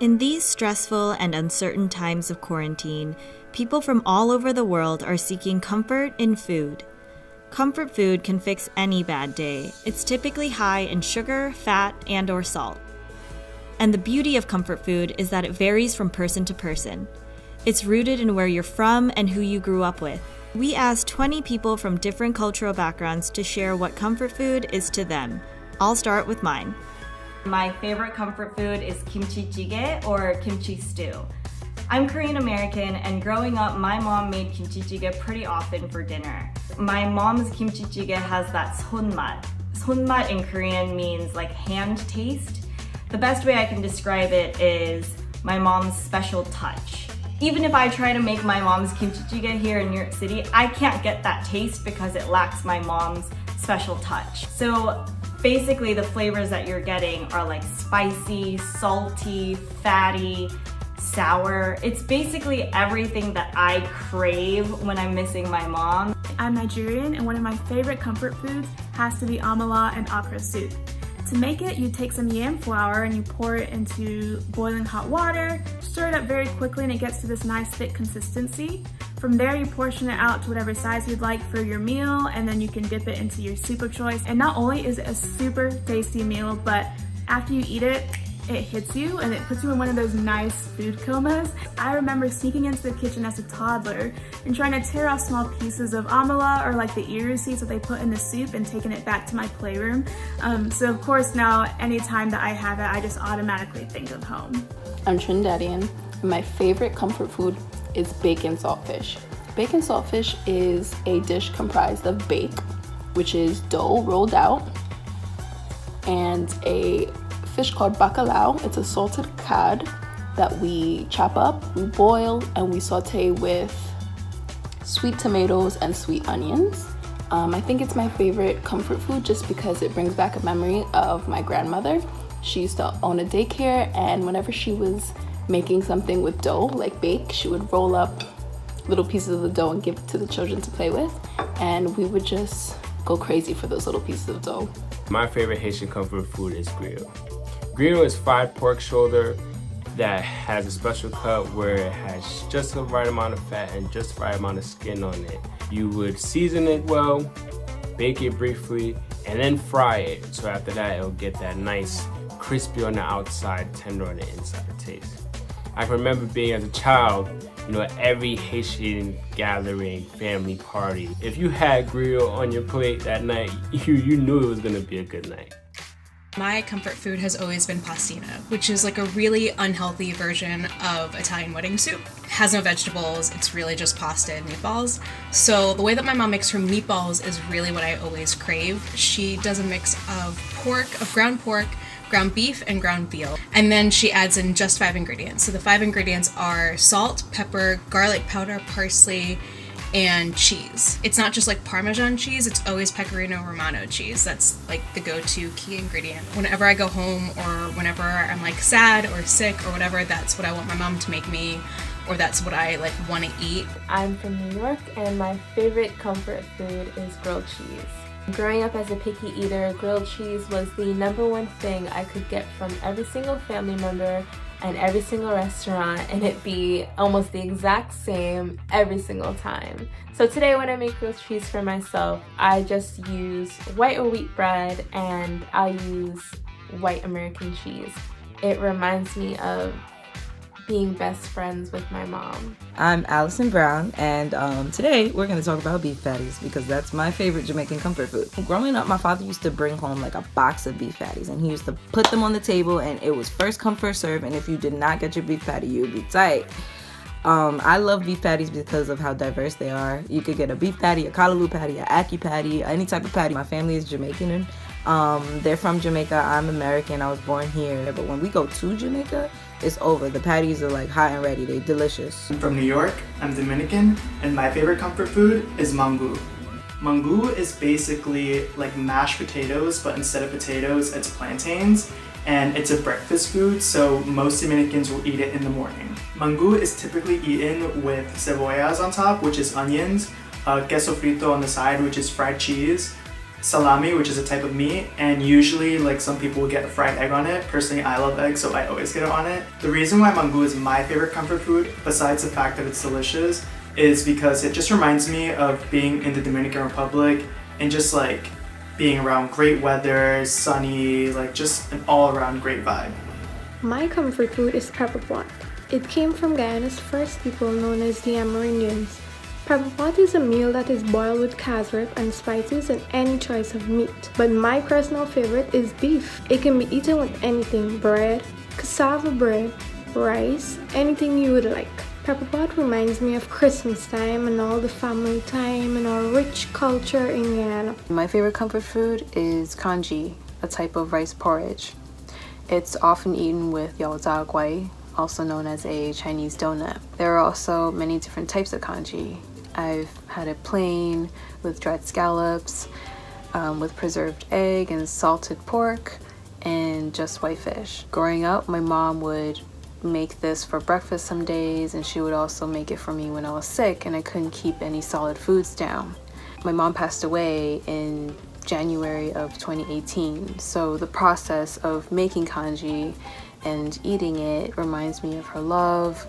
In these stressful and uncertain times of quarantine, people from all over the world are seeking comfort in food. Comfort food can fix any bad day. It's typically high in sugar, fat, and/or salt. And the beauty of comfort food is that it varies from person to person. It's rooted in where you're from and who you grew up with. We asked 20 people from different cultural backgrounds to share what comfort food is to them. I'll start with mine. My favorite comfort food is kimchi jjigae or kimchi stew. I'm Korean American, and growing up, my mom made kimchi jjigae pretty often for dinner. My mom's kimchi jjigae has that sonmat. Sonmat in Korean means like hand taste. The best way I can describe it is my mom's special touch. Even if I try to make my mom's kimchi jjigae here in New York City, I can't get that taste because it lacks my mom's special touch. So basically the flavors that you're getting are like spicy, salty, fatty, sour. It's basically everything that I crave when I'm missing my mom. I'm Nigerian, and one of my favorite comfort foods has to be amala and okra soup. To make it, you take some yam flour and you pour it into boiling hot water, stir it up very quickly, and it gets to this nice thick consistency. From there, you portion it out to whatever size you'd like for your meal, and then you can dip it into your soup of choice. And not only is it a super tasty meal, but after you eat it, it hits you and it puts you in one of those nice food comas. I remember sneaking into the kitchen as a toddler and trying to tear off small pieces of amala or like the iru seeds that they put in the soup and taking it back to my playroom. So of course now, anytime that I have it, I just automatically think of home. I'm Trinidadian, and my favorite comfort food is bacon saltfish. Bacon saltfish is a dish comprised of bake, which is dough rolled out, and a fish called bacalao. It's a salted cod that we chop up, we boil, and we saute with sweet tomatoes and sweet onions. I think it's my favorite comfort food just because it brings back a memory of my grandmother. She used to own a daycare, and whenever she was making something with dough, like bake, she would roll up little pieces of the dough and give it to the children to play with, and we would just go crazy for those little pieces of dough. My favorite Haitian comfort food is griot. Griot is fried pork shoulder that has a special cut where it has just the right amount of fat and just the right amount of skin on it. You would season it well, bake it briefly, and then fry it. So after that, it'll get that nice crispy on the outside, tender on the inside taste. I can remember being as a child, at every Haitian gathering, family party, if you had griot on your plate that night, you knew it was gonna be a good night. My comfort food has always been pastina, which is like a really unhealthy version of Italian wedding soup. It has no vegetables, it's really just pasta and meatballs. So the way that my mom makes her meatballs is really what I always crave. She does a mix of ground pork, ground beef, and ground veal. And then she adds in just 5 ingredients. So the 5 ingredients are salt, pepper, garlic powder, parsley, and cheese. It's not just like Parmesan cheese, it's always Pecorino Romano cheese. That's like the go-to key ingredient. Whenever I go home or whenever I'm like sad or sick or whatever, that's what I want my mom to make me, or that's what I like want to eat. I'm from New York, and my favorite comfort food is grilled cheese. Growing up as a picky eater, grilled cheese was the #1 thing I could get from every single family member and every single restaurant, and it be almost the exact same every single time. So today when I make grilled cheese for myself, I just use white or wheat bread, and I'll use white American cheese. It reminds me of being best friends with my mom. I'm Allison Brown, and today we're going to talk about beef patties because that's my favorite Jamaican comfort food. Growing up, my father used to bring home like a box of beef patties, and he used to put them on the table, and it was first come, first serve, and if you did not get your beef patty, you would be tight. I love beef patties because of how diverse they are. You could get a beef patty, a callaloo patty, a ackee patty, any type of patty. My family is Jamaican, and they're from Jamaica. I'm American. I was born here, but when we go to Jamaica, it's over. The patties are like hot and ready. They're delicious. I'm from New York, I'm Dominican, and my favorite comfort food is mango. Mango is basically like mashed potatoes, but instead of potatoes, it's plantains, and it's a breakfast food, so most Dominicans will eat it in the morning. Mango is typically eaten with cebollas on top, which is onions, queso frito on the side, which is fried cheese, salami, which is a type of meat, and usually like some people will get a fried egg on it. Personally, I love eggs, so I always get it on it. The reason why mango is my favorite comfort food, besides the fact that it's delicious, is because it just reminds me of being in the Dominican Republic and just like being around great weather, sunny, like just an all-around great vibe. My comfort food is pepper pot. It came from Guyana's first people known as the Amerindians. Pepper pot is a meal that is boiled with cassorep and spices and any choice of meat. But my personal favorite is beef. It can be eaten with anything: bread, cassava bread, rice, anything you would like. Pepper pot reminds me of Christmas time and all the family time and our rich culture in Guyana. My favorite comfort food is congee, a type of rice porridge. It's often eaten with yao zha guai, also known as a Chinese donut. There are also many different types of congee. I've had it plain, with dried scallops, with preserved egg and salted pork, and just white fish. Growing up, my mom would make this for breakfast some days, and she would also make it for me when I was sick and I couldn't keep any solid foods down. My mom passed away in January of 2018, so the process of making congee and eating it reminds me of her love,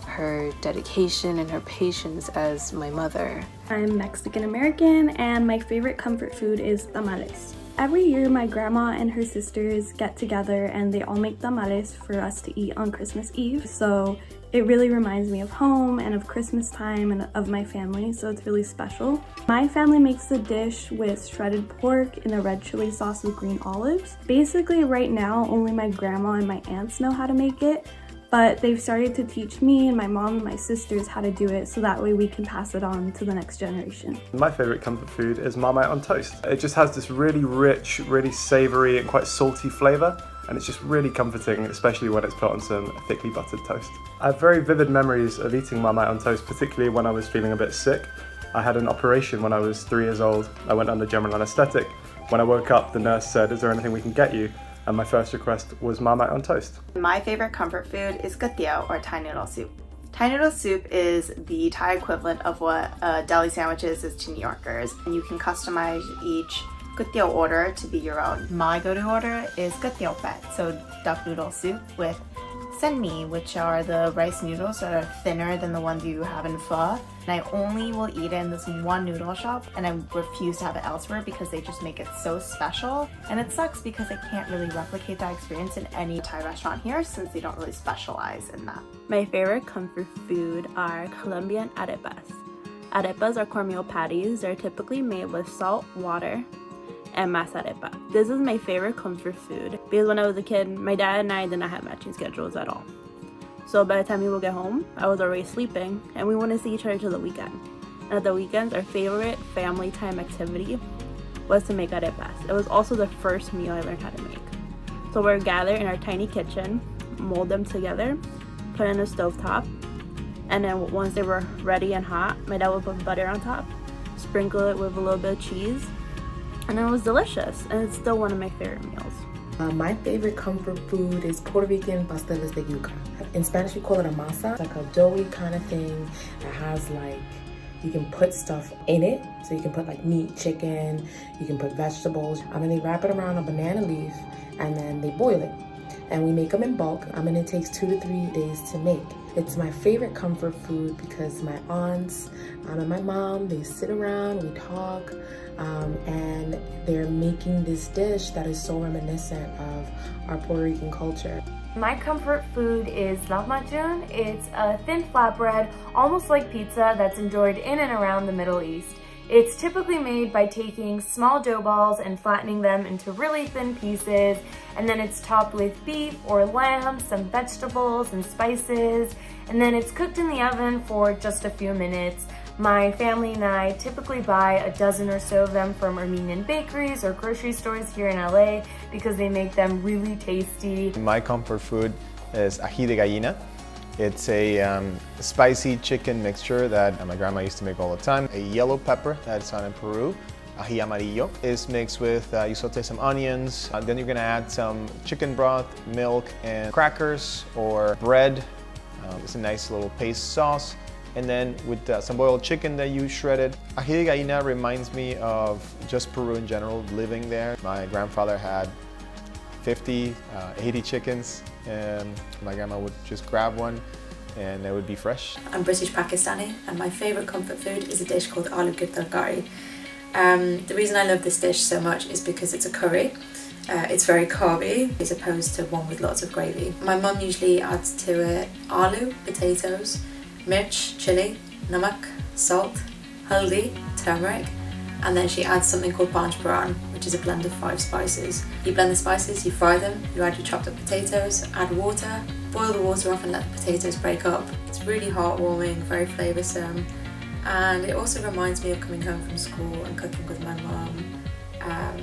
her dedication, and her patience as my mother. I'm Mexican American, and my favorite comfort food is tamales. Every year my grandma and her sisters get together and they all make tamales for us to eat on Christmas Eve. So it really reminds me of home and of Christmas time and of my family, so it's really special. My family makes the dish with shredded pork in a red chili sauce with green olives. Basically right now only my grandma and my aunts know how to make it, but they've started to teach me and my mom and my sisters how to do it, so that way we can pass it on to the next generation. My favorite comfort food is Marmite on toast. It just has this really rich, really savory and quite salty flavor, and it's just really comforting, especially when it's put on some thickly buttered toast. I have very vivid memories of eating Marmite on toast, particularly when I was feeling a bit sick. I had an operation when I was 3 years old. I went under general anesthetic. When I woke up, the nurse said, "Is there anything we can get you?" And my first request was Marmite on toast. My favorite comfort food is kuetiao, or Thai noodle soup. Thai noodle soup is the Thai equivalent of what deli sandwiches is to New Yorkers. And you can customize each kuetiao order to be your own. My go-to order is kuetiao pet, so duck noodle soup with senmi, which are the rice noodles that are thinner than the ones you have in pho. And I only will eat it in this one noodle shop, and I refuse to have it elsewhere because they just make it so special. And it sucks because I can't really replicate that experience in any Thai restaurant here since they don't really specialize in that. My favorite comfort food are Colombian arepas. Arepas are cornmeal patties. They're typically made with salt, water, and masa arepa. This is my favorite comfort food because when I was a kid, my dad and I did not have matching schedules at all. So by the time we would get home, I was already sleeping and we wouldn't see each other till the weekend. And at the weekends, our favorite family time activity was to make arepas. It was also the first meal I learned how to make. So we'd gather in our tiny kitchen, mold them together, put in a stovetop, and then once they were ready and hot, my dad would put butter on top, sprinkle it with a little bit of cheese, and it was delicious, and it's still one of my favorite meals. My favorite comfort food is Puerto Rican pasteles de yuca. In Spanish, we call it a masa. It's like a doughy kind of thing that has like, you can put stuff in it. So you can put like meat, chicken, you can put vegetables. And then they wrap it around a banana leaf and then they boil it. And we make them in bulk. And it takes 2 to 3 days to make. It's my favorite comfort food because my aunts and my mom, they sit around, we talk, and they're making this dish that is so reminiscent of our Puerto Rican culture. My comfort food is lahmacun. It's a thin flatbread, almost like pizza, that's enjoyed in and around the Middle East. It's typically made by taking small dough balls and flattening them into really thin pieces, and then it's topped with beef or lamb, some vegetables and spices, and then it's cooked in the oven for just a few minutes. My family and I typically buy a dozen or so of them from Armenian bakeries or grocery stores here in LA because they make them really tasty. My comfort food is ají de gallina. It's a spicy chicken mixture that my grandma used to make all the time. A yellow pepper that's found in Peru, ají amarillo, is mixed with, you saute some onions, then you're gonna add some chicken broth, milk, and crackers or bread. It's a nice little paste sauce. and then with some boiled chicken that you shredded. Ají de gallina reminds me of just Peru in general, living there. My grandfather had 50, 80 chickens, and my grandma would just grab one and it would be fresh. I'm British Pakistani, and my favourite comfort food is a dish called aloo ki tarkari. The reason I love this dish so much is because it's a curry. It's very carby as opposed to one with lots of gravy. My mum usually adds to it aloo, potatoes, mirch, chili, namak, salt, haldi, turmeric, and then she adds something called panch phoron, which is a blend of 5 spices. You blend the spices, you fry them, you add your chopped up potatoes, add water, boil the water off and let the potatoes break up. It's really heartwarming, very flavoursome, and it also reminds me of coming home from school and cooking with my mum.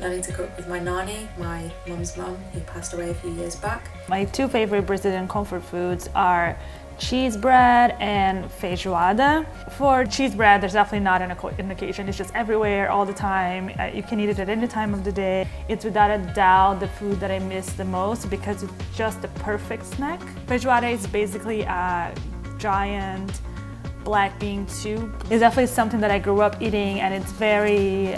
Learning to cook with my nani, my mum's mum, who passed away a few years back. My 2 favorite Brazilian comfort foods are cheese bread and feijoada. For cheese bread, there's definitely not an occasion. It's just everywhere, all the time. You can eat it at any time of the day. It's without a doubt the food that I miss the most because it's just the perfect snack. Feijoada is basically a giant black bean soup. It's definitely something that I grew up eating, and it's very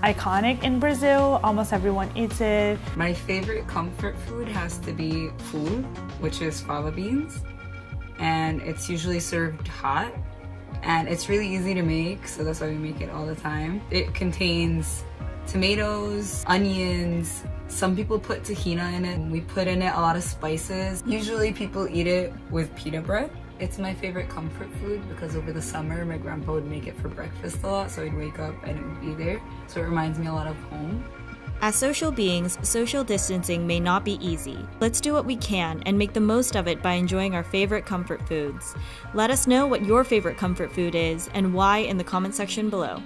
iconic in Brazil. Almost everyone eats it. My favorite comfort food has to be full, which is fava beans, and it's usually served hot, and it's really easy to make, so that's why we make it all the time. It contains tomatoes, onions. Some people put tahina in it. We put in it a lot of spices. Usually people eat it with pita bread. It's my favorite comfort food because over the summer my grandpa would make it for breakfast a lot, so I'd wake up and it would be there. So it reminds me a lot of home. As social beings, social distancing may not be easy. Let's do what we can and make the most of it by enjoying our favorite comfort foods. Let us know what your favorite comfort food is and why in the comment section below.